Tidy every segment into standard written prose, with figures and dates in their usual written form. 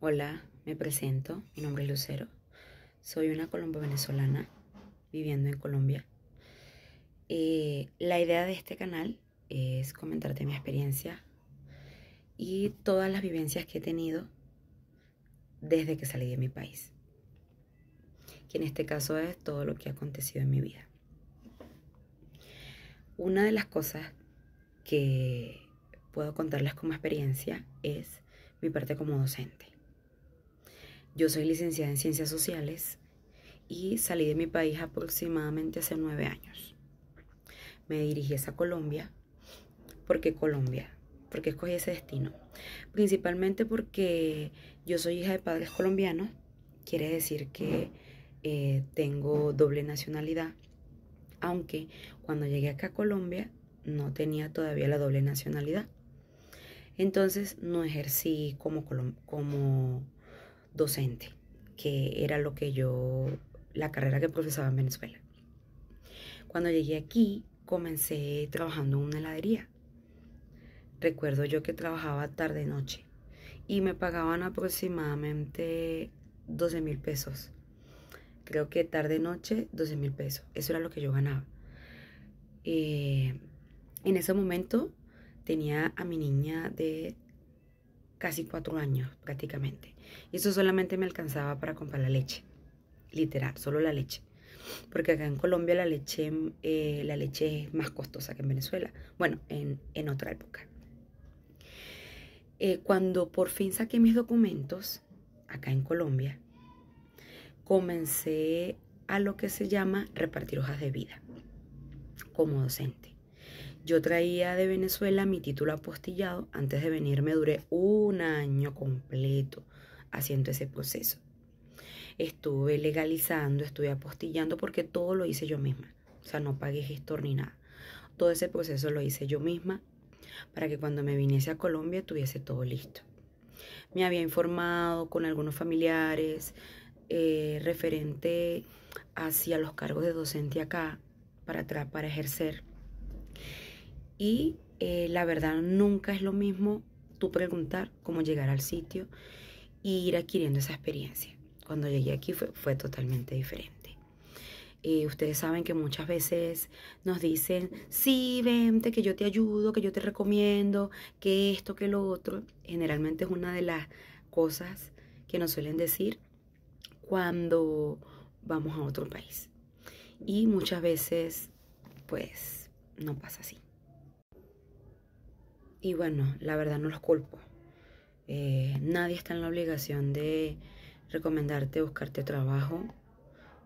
Hola, me presento, mi nombre es Lucero, soy una colombo-venezolana viviendo en Colombia. La idea de este canal es comentarte mi experiencia y todas las vivencias que he tenido desde que salí de mi país, que en este caso es todo lo que ha acontecido en mi vida. Una de las cosas que puedo contarles como experiencia es mi parte como docente. Yo soy licenciada en Ciencias Sociales y salí de mi país aproximadamente hace 9 años. Me dirigí hacia Colombia. ¿Por qué Colombia? ¿Por qué escogí ese destino? Principalmente porque yo soy hija de padres colombianos. Quiere decir que tengo doble nacionalidad. Aunque cuando llegué acá a Colombia no tenía todavía la doble nacionalidad. Entonces no ejercí como docente, que era la carrera que profesaba en Venezuela. Cuando llegué aquí, comencé trabajando en una heladería. Recuerdo yo que trabajaba tarde-noche y me pagaban aproximadamente 12.000 pesos. Creo que tarde-noche, 12.000 pesos. Eso era lo que yo ganaba. En ese momento tenía a mi niña de casi 4 años prácticamente. Y eso solamente me alcanzaba para comprar la leche. Literal, solo la leche. Porque acá en Colombia la leche es más costosa que en Venezuela. Bueno, en otra época. Cuando por fin saqué mis documentos, acá en Colombia, comencé a lo que se llama repartir hojas de vida como docente. Yo traía de Venezuela mi título apostillado. Antes de venir me duré un año completo haciendo ese proceso. Estuve legalizando, estuve apostillando porque todo lo hice yo misma. O sea, no pagué gestor ni nada. Todo ese proceso lo hice yo misma para que cuando me viniese a Colombia tuviese todo listo. Me había informado con algunos familiares referente hacia los cargos de docente acá para ejercer. Y la verdad nunca es lo mismo tú preguntar cómo llegar al sitio y ir adquiriendo esa experiencia. Cuando llegué aquí fue totalmente diferente. Ustedes saben que muchas veces nos dicen, sí, vente, que yo te ayudo, que yo te recomiendo, que esto, que lo otro. Generalmente es una de las cosas que nos suelen decir cuando vamos a otro país. Y muchas veces, pues, no pasa así. Y bueno, la verdad no los culpo. Nadie está en la obligación de recomendarte, buscarte trabajo.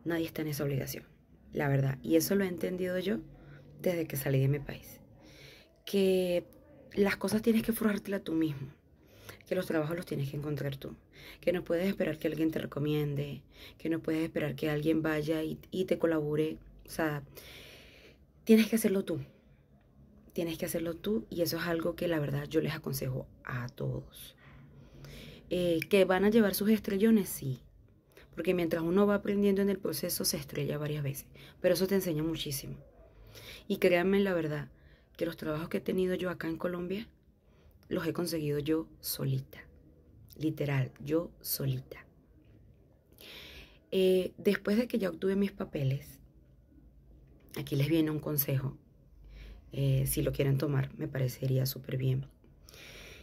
Nadie está en esa obligación, la verdad. Y eso lo he entendido yo desde que salí de mi país. Que las cosas tienes que forjártelas tú mismo. Que los trabajos los tienes que encontrar tú. Que no puedes esperar que alguien te recomiende. Que no puedes esperar que alguien vaya y te colabore. O sea, tienes que hacerlo tú. Tienes que hacerlo tú y eso es algo que la verdad yo les aconsejo a todos. ¿Que van a llevar sus estrellones? Sí. Porque mientras uno va aprendiendo en el proceso se estrella varias veces. Pero eso te enseña muchísimo. Y créanme la verdad, que los trabajos que he tenido yo acá en Colombia, los he conseguido yo solita. Literal, yo solita. Después de que ya obtuve mis papeles, aquí les viene un consejo. Si lo quieren tomar, me parecería súper bien.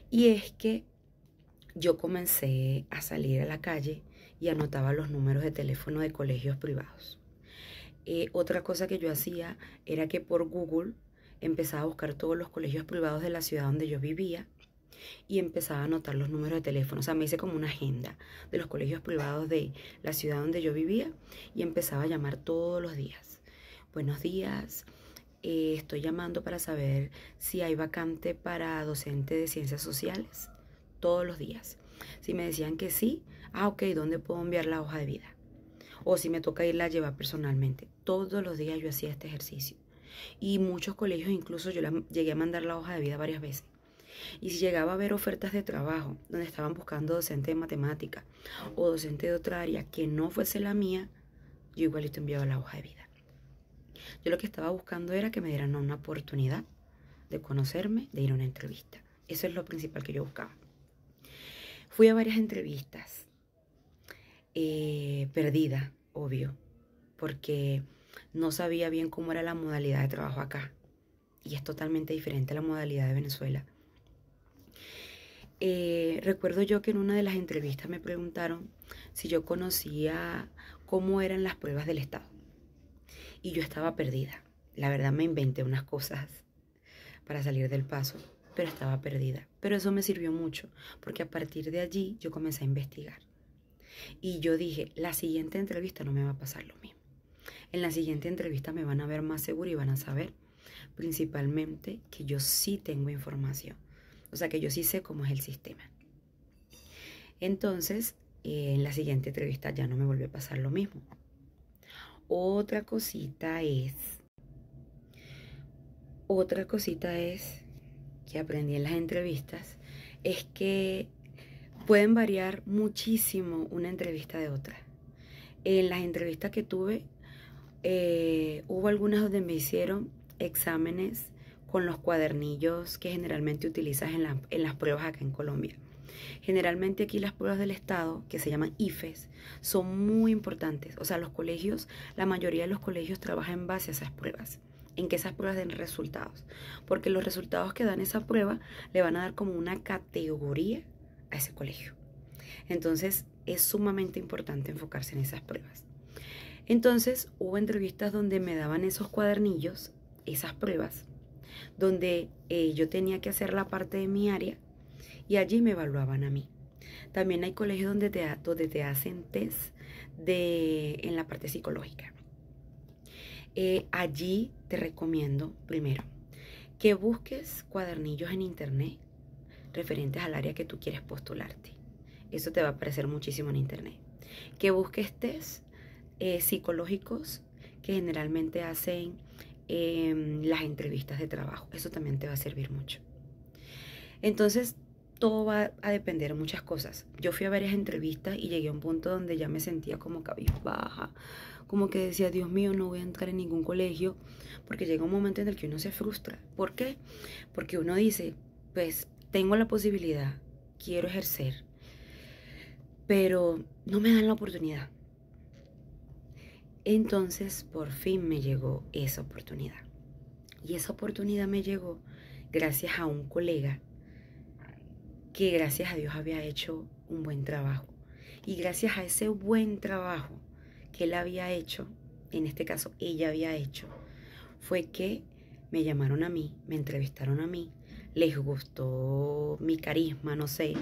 Y es que yo comencé a salir a la calle y anotaba los números de teléfono de colegios privados. Otra cosa que yo hacía era que por Google empezaba a buscar todos los colegios privados de la ciudad donde yo vivía y empezaba a anotar los números de teléfono. O sea, me hice como una agenda de los colegios privados de la ciudad donde yo vivía y empezaba a llamar todos los días. Buenos días, estoy llamando para saber si hay vacante para docente de ciencias sociales. Todos los días. Si me decían que sí, ok, ¿dónde puedo enviar la hoja de vida? O si me toca irla a llevar personalmente. Todos los días yo hacía este ejercicio. Y muchos colegios incluso yo llegué a mandar la hoja de vida varias veces. Y si llegaba a haber ofertas de trabajo donde estaban buscando docente de matemática o docente de otra área que no fuese la mía, yo igualito enviaba la hoja de vida. Yo lo que estaba buscando era que me dieran una oportunidad de conocerme, de ir a una entrevista. Eso es lo principal que yo buscaba. Fui a varias entrevistas, perdida, obvio, porque no sabía bien cómo era la modalidad de trabajo acá. Y es totalmente diferente a la modalidad de Venezuela. Recuerdo yo que en una de las entrevistas me preguntaron si yo conocía cómo eran las pruebas del Estado. Y yo estaba perdida. La verdad me inventé unas cosas para salir del paso, pero estaba perdida. Pero eso me sirvió mucho, porque a partir de allí yo comencé a investigar. Y yo dije, la siguiente entrevista no me va a pasar lo mismo. En la siguiente entrevista me van a ver más segura y van a saber principalmente que yo sí tengo información. O sea, que yo sí sé cómo es el sistema. Entonces, en la siguiente entrevista ya no me volvió a pasar lo mismo. Otra cosita es que aprendí en las entrevistas, es que pueden variar muchísimo una entrevista de otra. En las entrevistas que tuve, hubo algunas donde me hicieron exámenes con los cuadernillos que generalmente utilizas en las pruebas acá en Colombia. Generalmente aquí las pruebas del Estado, que se llaman IFES, son muy importantes. O sea, los colegios, la mayoría de los colegios trabajan en base a esas pruebas, en que esas pruebas den resultados. Porque los resultados que dan esa prueba le van a dar como una categoría a ese colegio. Entonces, es sumamente importante enfocarse en esas pruebas. Entonces, hubo entrevistas donde me daban esos cuadernillos, esas pruebas, donde yo tenía que hacer la parte de mi área y allí me evaluaban a mí. También hay colegios donde te hacen test en la parte psicológica. Allí te recomiendo, primero, que busques cuadernillos en internet referentes al área que tú quieres postularte. Eso te va a aparecer muchísimo en internet. Que busques test psicológicos que generalmente hacen las entrevistas de trabajo. Eso también te va a servir mucho. Entonces, todo va a depender de muchas cosas. Yo fui a varias entrevistas y llegué a un punto donde ya me sentía como cabizbaja, como que decía, Dios mío, no voy a entrar en ningún colegio, porque llega un momento en el que uno se frustra. ¿Por qué? Porque uno dice, pues tengo la posibilidad, quiero ejercer, pero no me dan la oportunidad. Entonces, por fin me llegó esa oportunidad. Y esa oportunidad me llegó gracias a un colega que gracias a Dios había hecho un buen trabajo. Y gracias a ese buen trabajo que él había hecho, en este caso ella había hecho, fue que me llamaron a mí, me entrevistaron a mí, les gustó mi carisma, no sé,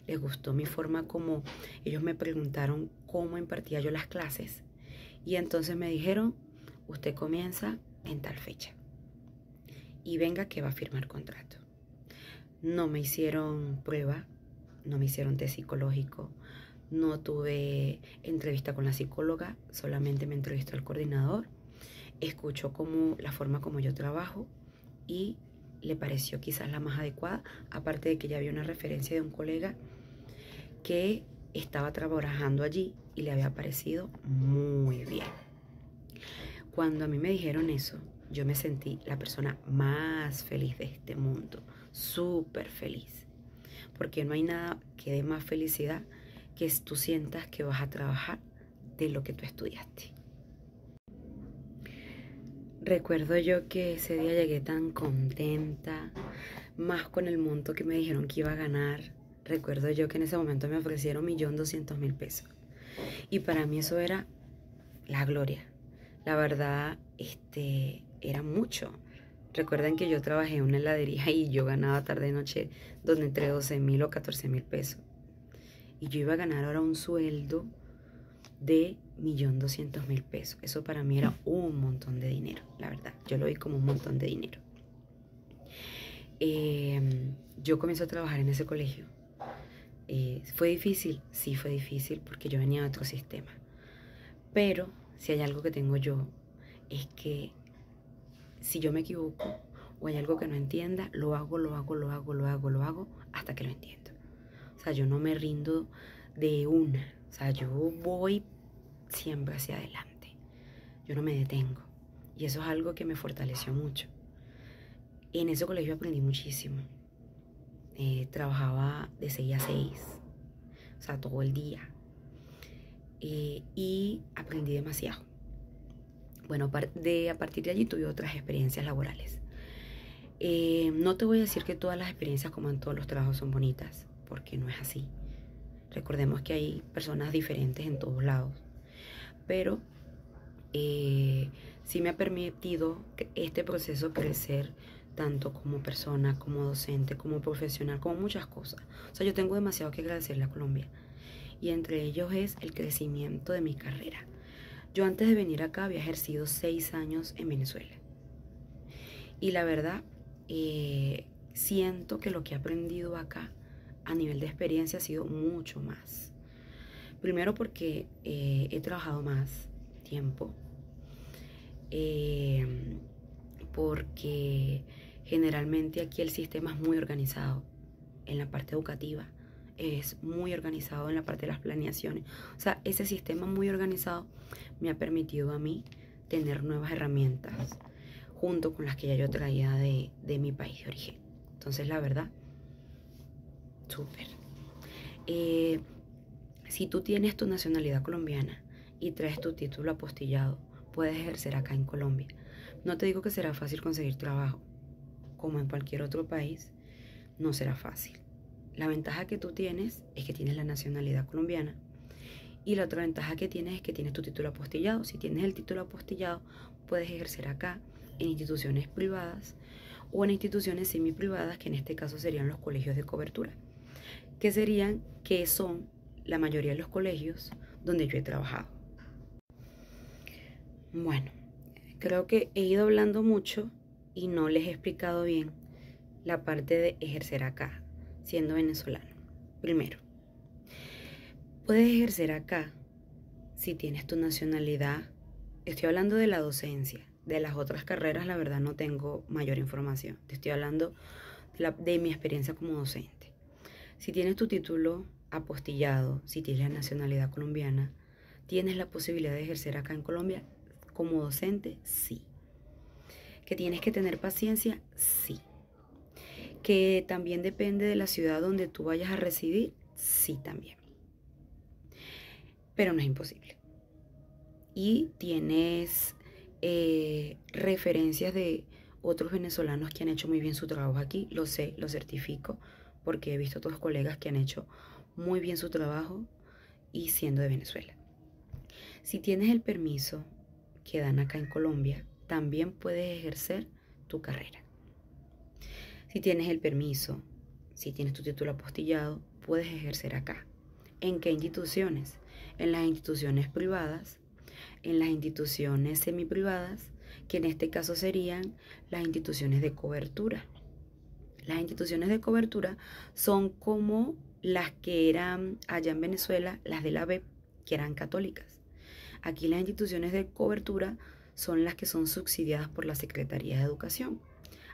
les gustó mi forma como ellos me preguntaron cómo impartía yo las clases. Y entonces me dijeron, usted comienza en tal fecha y venga que va a firmar contrato. No me hicieron prueba, no me hicieron test psicológico, no tuve entrevista con la psicóloga, solamente me entrevistó el coordinador, escuchó la forma como yo trabajo y le pareció quizás la más adecuada, aparte de que ya había una referencia de un colega que estaba trabajando allí y le había parecido muy bien. Cuando a mí me dijeron eso, yo me sentí la persona más feliz de este mundo, súper feliz, porque no hay nada que dé más felicidad que tú sientas que vas a trabajar de lo que tú estudiaste. Recuerdo yo que ese día llegué tan contenta, más con el monto que me dijeron que iba a ganar. Recuerdo yo que en ese momento me ofrecieron 1.200.000 pesos. Y para mí eso era la gloria. La verdad, era mucho. Recuerden que yo trabajé en una heladería y yo ganaba tarde y noche donde entre 12.000 o 14.000 pesos. Y yo iba a ganar ahora un sueldo de 1.200.000 pesos. Eso para mí era un montón de dinero, la verdad. Yo lo vi como un montón de dinero. Yo comencé a trabajar en ese colegio. ¿Fue difícil? Sí, fue difícil porque yo venía de otro sistema. Pero si hay algo que tengo yo, es que si yo me equivoco o hay algo que no entienda, lo hago hasta que lo entiendo. O sea, yo no me rindo de una. O sea, yo voy siempre hacia adelante. Yo no me detengo. Y eso es algo que me fortaleció mucho. En ese colegio aprendí muchísimo. Trabajaba de 6 a 6. o sea, todo el día. Y aprendí demasiado. Bueno, a partir de allí tuve otras experiencias laborales. No te voy a decir que todas las experiencias, como en todos los trabajos, son bonitas, porque no es así. Recordemos que hay personas diferentes en todos lados. Pero sí me ha permitido este proceso crecer tanto como persona, como docente, como profesional, como muchas cosas. O sea, yo tengo demasiado que agradecerle a Colombia. Y entre ellos es el crecimiento de mi carrera. Yo antes de venir acá había ejercido 6 años en Venezuela. Y la verdad, siento que lo que he aprendido acá a nivel de experiencia ha sido mucho más. Primero porque he trabajado más tiempo. Porque generalmente aquí el sistema es muy organizado en la parte educativa, es muy organizado en la parte de las planeaciones. O sea, ese sistema muy organizado me ha permitido a mí tener nuevas herramientas junto con las que ya yo traía de mi país de origen. Entonces, la verdad, súper. Si tú tienes tu nacionalidad colombiana y traes tu título apostillado, puedes ejercer acá en Colombia. No te digo que será fácil conseguir trabajo, como en cualquier otro país, no será fácil. La ventaja que tú tienes es que tienes la nacionalidad colombiana, y la otra ventaja que tienes es que tienes tu título apostillado. Si tienes el título apostillado, puedes ejercer acá en instituciones privadas o en instituciones semiprivadas, que en este caso serían los colegios de cobertura, que son la mayoría de los colegios donde yo he trabajado. Bueno, creo que he ido hablando mucho y no les he explicado bien la parte de ejercer acá, siendo venezolano. Primero, puedes ejercer acá si tienes tu nacionalidad. Estoy hablando de la docencia. De las otras carreras, la verdad, no tengo mayor información. Te estoy hablando de mi experiencia como docente. Si tienes tu título apostillado, si tienes la nacionalidad colombiana, ¿tienes la posibilidad de ejercer acá en Colombia como docente? Sí. ¿Que tienes que tener paciencia? Sí. ¿Que también depende de la ciudad donde tú vayas a residir? Sí, también. Pero no es imposible. Y tienes referencias de otros venezolanos que han hecho muy bien su trabajo aquí. Lo sé, lo certifico, porque he visto otros colegas que han hecho muy bien su trabajo y siendo de Venezuela. Si tienes el permiso que dan acá en Colombia, también puedes ejercer tu carrera. Si tienes el permiso, si tienes tu título apostillado, puedes ejercer acá. ¿En qué instituciones? En las instituciones privadas, en las instituciones semiprivadas, que en este caso serían las instituciones de cobertura. Las instituciones de cobertura son como las que eran allá en Venezuela, las de la BEP, que eran católicas. Aquí las instituciones de cobertura son las que son subsidiadas por la Secretaría de Educación.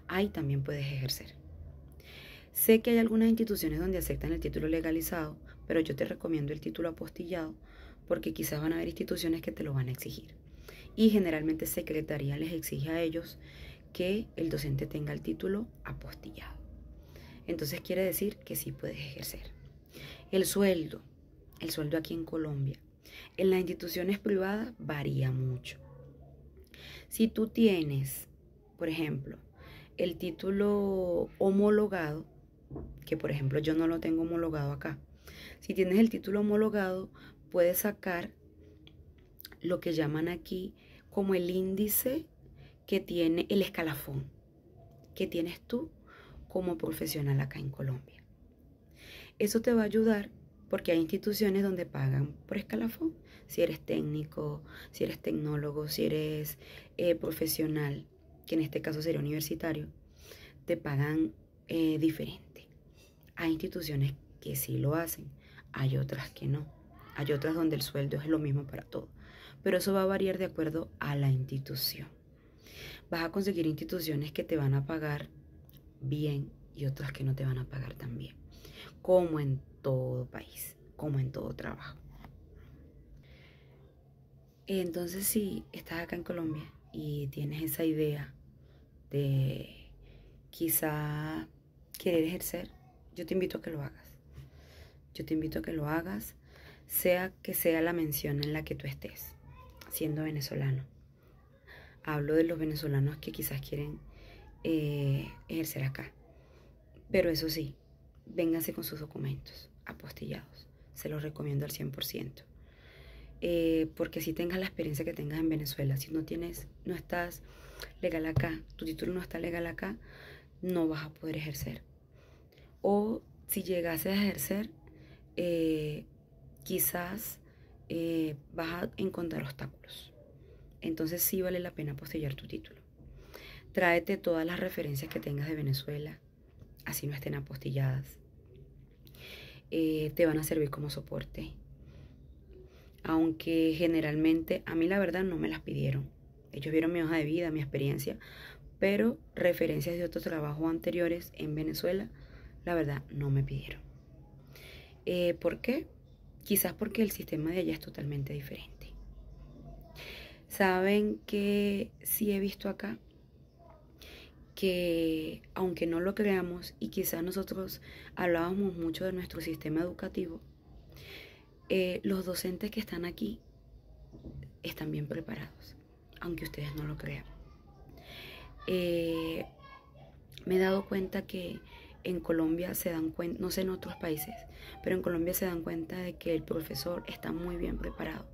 Ahí también puedes ejercer. Sé que hay algunas instituciones donde aceptan el título legalizado, pero yo te recomiendo el título apostillado, porque quizás van a haber instituciones que te lo van a exigir. Y generalmente Secretaría les exige a ellos que el docente tenga el título apostillado. Entonces quiere decir que sí puedes ejercer. El sueldo aquí en Colombia, en las instituciones privadas varía mucho. Si tú tienes, por ejemplo, el título homologado, que por ejemplo yo no lo tengo homologado acá. Si tienes el título homologado, puedes sacar lo que llaman aquí como el índice que tiene el escalafón que tienes tú como profesional acá en Colombia. Eso te va a ayudar porque hay instituciones donde pagan por escalafón. Si eres técnico, si eres tecnólogo, si eres profesional, que en este caso sería universitario, te pagan diferente. Hay instituciones que sí lo hacen, hay otras que no. Hay otras donde el sueldo es lo mismo para todos. Pero eso va a variar de acuerdo a la institución. Vas a conseguir instituciones que te van a pagar bien y otras que no te van a pagar tan bien. Como en todo país, como en todo trabajo. Entonces, si estás acá en Colombia y tienes esa idea de quizá querer ejercer, yo te invito a que lo hagas. yo te invito a que lo hagas, sea que sea la mención en la que tú estés, siendo venezolano. Hablo de los venezolanos que quizás quieren ejercer acá. Pero eso sí, vénganse con sus documentos apostillados. Se los recomiendo al 100%. Porque si tengas la experiencia que tengas en Venezuela, si no estás legal acá, tu título no está legal acá, no vas a poder ejercer. O si llegases a ejercer, quizás vas a encontrar obstáculos. Entonces sí vale la pena apostillar tu título. Tráete todas las referencias que tengas de Venezuela, así no estén apostilladas. Te van a servir como soporte. Aunque generalmente a mí la verdad no me las pidieron. Ellos vieron mi hoja de vida, mi experiencia, pero referencias de otros trabajos anteriores en Venezuela, la verdad no me pidieron. ¿Por qué? Quizás porque el sistema de allá es totalmente diferente. Saben que sí he visto acá que, aunque no lo creamos y quizás nosotros hablábamos mucho de nuestro sistema educativo, los docentes que están aquí están bien preparados, aunque ustedes no lo crean. Me he dado cuenta que en Colombia se dan cuenta, no sé en otros países, pero en Colombia se dan cuenta de que el profesor está muy bien preparado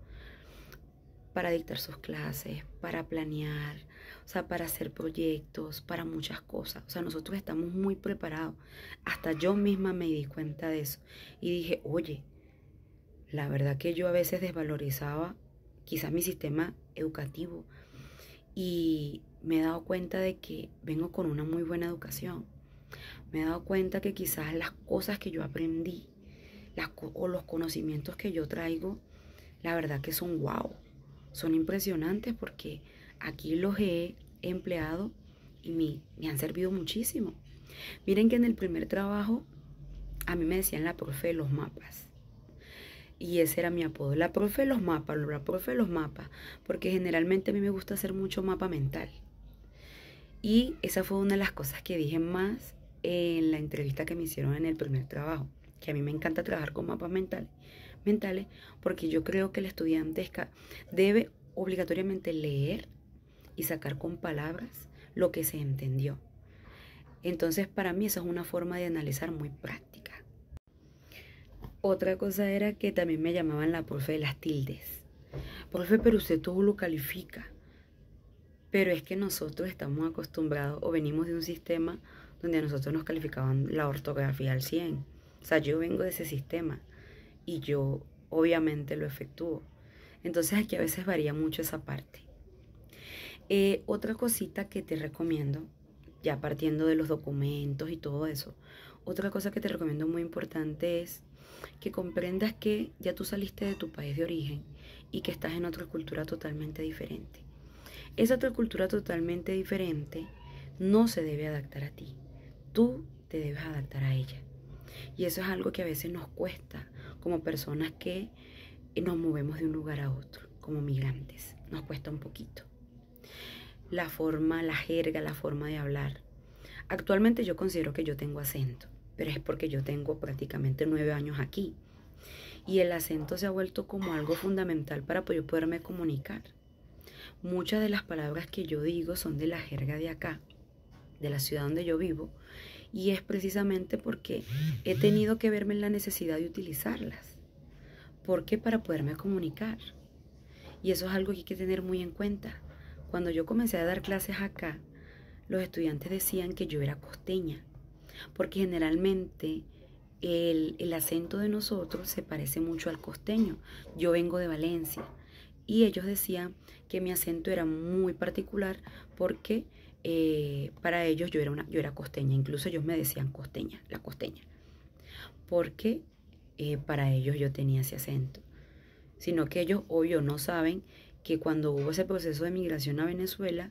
para dictar sus clases, para planear, o sea, para hacer proyectos, para muchas cosas. O sea, nosotros estamos muy preparados. Hasta yo misma me di cuenta de eso y dije, oye, la verdad que yo a veces desvalorizaba quizás mi sistema educativo y me he dado cuenta de que vengo con una muy buena educación. Me he dado cuenta que quizás las cosas que yo aprendí o los conocimientos que yo traigo, la verdad que son wow, son impresionantes porque aquí los he empleado y me han servido muchísimo. Miren que en el primer trabajo a mí me decían la profe de los mapas. Y ese era mi apodo, la profe de los mapas, porque generalmente a mí me gusta hacer mucho mapa mental. Y esa fue una de las cosas que dije más en la entrevista que me hicieron en el primer trabajo, que a mí me encanta trabajar con mapas mentales, porque yo creo que el estudiante debe obligatoriamente leer y sacar con palabras lo que se entendió. Entonces, para mí esa es una forma de analizar muy práctica. Otra cosa era que también me llamaban la profe de las tildes. Profe, pero usted todo lo califica. Pero es que nosotros estamos acostumbrados o venimos de un sistema donde a nosotros nos calificaban la ortografía al 100. O sea, yo vengo de ese sistema y yo obviamente lo efectúo. Entonces aquí a veces varía mucho esa parte. Otra cosita que te recomiendo, ya partiendo de los documentos y todo eso, otra cosa que te recomiendo muy importante es que comprendas que ya tú saliste de tu país de origen y que estás en otra cultura totalmente diferente. Esa otra cultura totalmente diferente no se debe adaptar a ti. Tú te debes adaptar a ella. Y eso es algo que a veces nos cuesta como personas que nos movemos de un lugar a otro, como migrantes. Nos cuesta un poquito. La forma, la jerga, la forma de hablar. Actualmente yo considero que yo tengo acento, pero es porque yo tengo prácticamente 9 años aquí. Y el acento se ha vuelto como algo fundamental para yo poderme comunicar. Muchas de las palabras que yo digo son de la jerga de acá, de la ciudad donde yo vivo, y es precisamente porque he tenido que verme en la necesidad de utilizarlas. ¿Por qué? Para poderme comunicar. Y eso es algo que hay que tener muy en cuenta. Cuando yo comencé a dar clases acá, los estudiantes decían que yo era costeña, porque generalmente el acento de nosotros se parece mucho al costeño. Yo vengo de Valencia y ellos decían que mi acento era muy particular porque para ellos yo era costeña. Incluso ellos me decían costeña, la costeña, porque para ellos yo tenía ese acento. Sino que ellos, obvio, no saben que cuando hubo ese proceso de migración a Venezuela,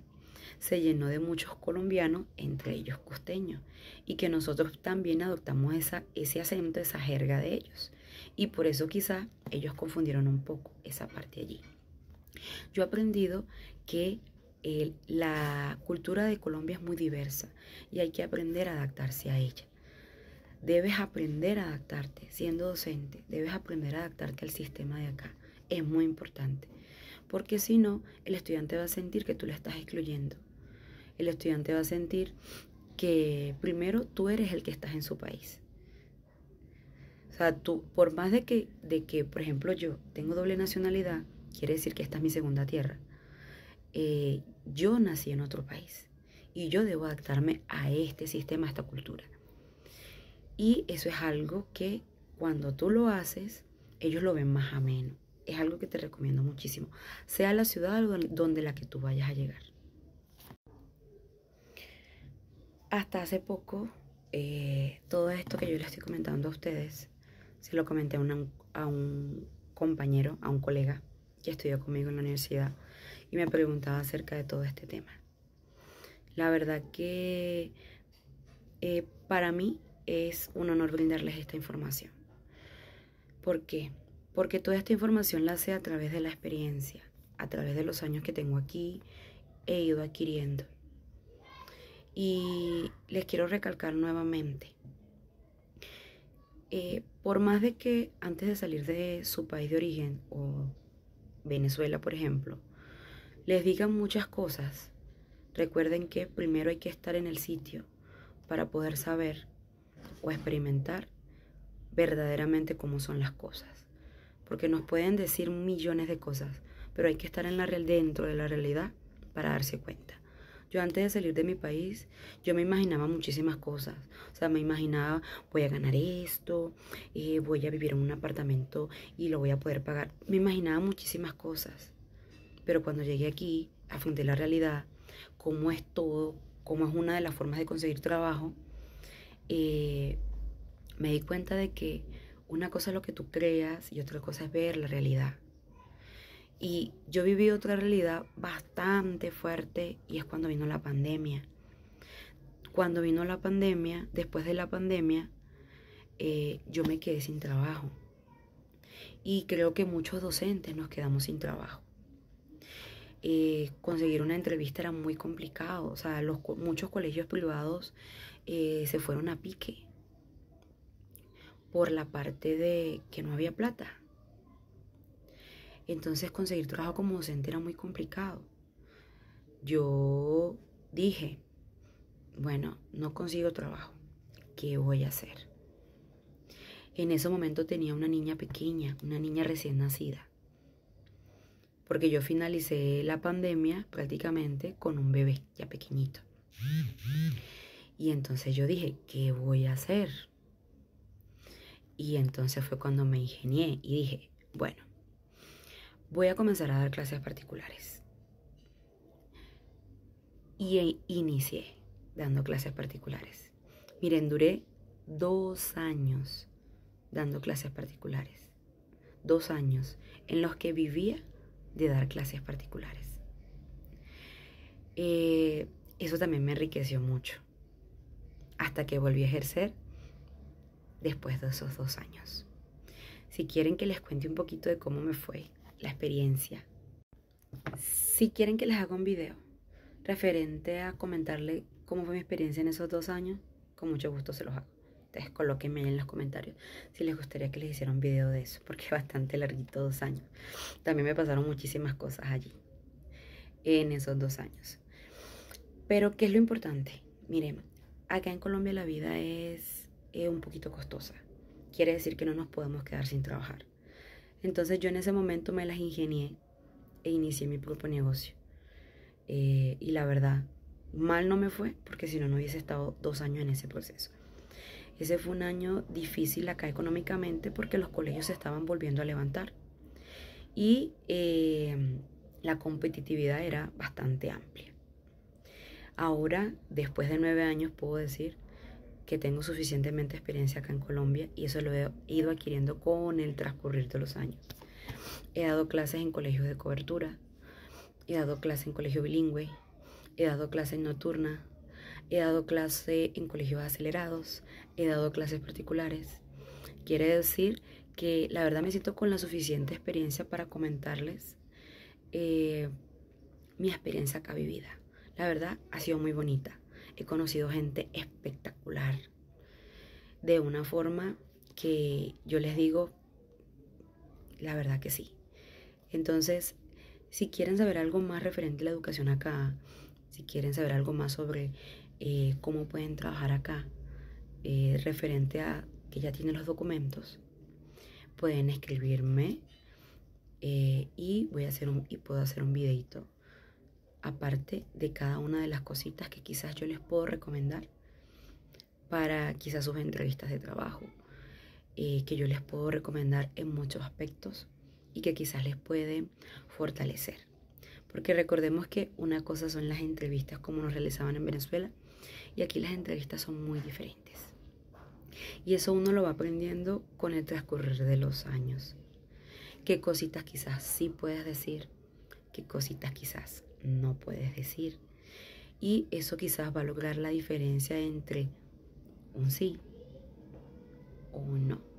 se llenó de muchos colombianos, entre ellos costeños, y que nosotros también adoptamos ese acento, esa jerga de ellos. Y por eso quizás ellos confundieron un poco esa parte allí. Yo he aprendido que la cultura de Colombia es muy diversa y hay que aprender a adaptarse a ella. debes aprender a adaptarte. Siendo docente, debes aprender a adaptarte al sistema de acá. Es muy importante, porque si no, el estudiante va a sentir que tú le estás excluyendo. El estudiante va a sentir que primero tú eres el que estás en su país. O sea, tú, por más de que, por ejemplo, yo tengo doble nacionalidad, quiere decir que esta es mi segunda tierra. Yo nací en otro país y yo debo adaptarme a este sistema, a esta cultura. Y eso es algo que cuando tú lo haces, ellos lo ven más ameno. Es algo que te recomiendo muchísimo, sea la ciudad donde la que tú vayas a llegar. Hasta hace poco, todo esto que yo les estoy comentando a ustedes, se lo comenté a un compañero, a un colega que estudió conmigo en la universidad y me preguntaba acerca de todo este tema. La verdad que para mí es un honor brindarles esta información. ¿Por qué? Porque toda esta información la sé a través de la experiencia, a través de los años que tengo aquí, he ido adquiriendo. Y les quiero recalcar nuevamente, por más de que antes de salir de su país de origen o Venezuela, por ejemplo, les digan muchas cosas, recuerden que primero hay que estar en el sitio para poder saber o experimentar verdaderamente cómo son las cosas. Porque nos pueden decir millones de cosas, pero hay que estar dentro de la realidad para darse cuenta. Yo antes de salir de mi país, yo me imaginaba muchísimas cosas. O sea, me imaginaba, voy a ganar esto, voy a vivir en un apartamento y lo voy a poder pagar. Me imaginaba muchísimas cosas. Pero cuando llegué aquí, afronté la realidad, cómo es todo, cómo es una de las formas de conseguir trabajo, me di cuenta de que una cosa es lo que tú creas y otra cosa es ver la realidad. Y yo viví otra realidad bastante fuerte y es cuando vino la pandemia. Cuando vino la pandemia, después de la pandemia, yo me quedé sin trabajo. Y creo que muchos docentes nos quedamos sin trabajo. Conseguir una entrevista era muy complicado. O sea, muchos colegios privados se fueron a pique por la parte de que no había plata. Entonces conseguir trabajo como docente era muy complicado. Yo dije, bueno, no consigo trabajo, ¿qué voy a hacer? En ese momento tenía una niña pequeña, una niña recién nacida. Porque yo finalicé la pandemia prácticamente con un bebé ya pequeñito. Y entonces yo dije, ¿qué voy a hacer? Y entonces fue cuando me ingenié y dije, bueno, voy a comenzar a dar clases particulares. Y inicié dando clases particulares. Miren, duré 2 años dando clases particulares. 2 años en los que vivía de dar clases particulares. Eso también me enriqueció mucho. Hasta que volví a ejercer después de esos 2 años. Si quieren que les cuente un poquito de cómo me fue la experiencia. Si quieren que les haga un video referente a comentarle cómo fue mi experiencia en esos 2 años, con mucho gusto se los hago. Entonces colóquenme ahí en los comentarios si les gustaría que les hiciera un video de eso, porque es bastante larguito, 2 años. También me pasaron muchísimas cosas allí, en esos 2 años. Pero, ¿qué es lo importante? Miren, acá en Colombia la vida es un poquito costosa. Quiere decir que no nos podemos quedar sin trabajar. Entonces yo en ese momento me las ingenié e inicié mi propio negocio. Y la verdad, mal no me fue, porque si no, no hubiese estado 2 años en ese proceso. Ese fue un año difícil acá económicamente porque los colegios se estaban volviendo a levantar. Y la competitividad era bastante amplia. Ahora, después de 9 años, puedo decir que tengo suficientemente experiencia acá en Colombia y eso lo he ido adquiriendo con el transcurrir de los años. He dado clases en colegios de cobertura, he dado clases en colegio bilingüe, he dado clases nocturna, he dado clases en colegios acelerados, he dado clases particulares. Quiere decir que la verdad me siento con la suficiente experiencia para comentarles mi experiencia acá vivida. La verdad ha sido muy bonita. He conocido gente espectacular. de una forma que yo les digo, la verdad que sí. Entonces, si quieren saber algo más referente a la educación acá, si quieren saber algo más sobre cómo pueden trabajar acá, referente a que ya tienen los documentos, pueden escribirme y puedo hacer un videito aparte de cada una de las cositas que quizás yo les puedo recomendar para quizás sus entrevistas de trabajo, que yo les puedo recomendar en muchos aspectos y que quizás les pueden fortalecer. Porque recordemos que una cosa son las entrevistas como nos realizaban en Venezuela y aquí las entrevistas son muy diferentes. Y eso uno lo va aprendiendo con el transcurrir de los años. Qué cositas quizás sí puedes decir, qué cositas quizás no puedes decir. Y eso quizás va a lograr la diferencia entre un sí o un no.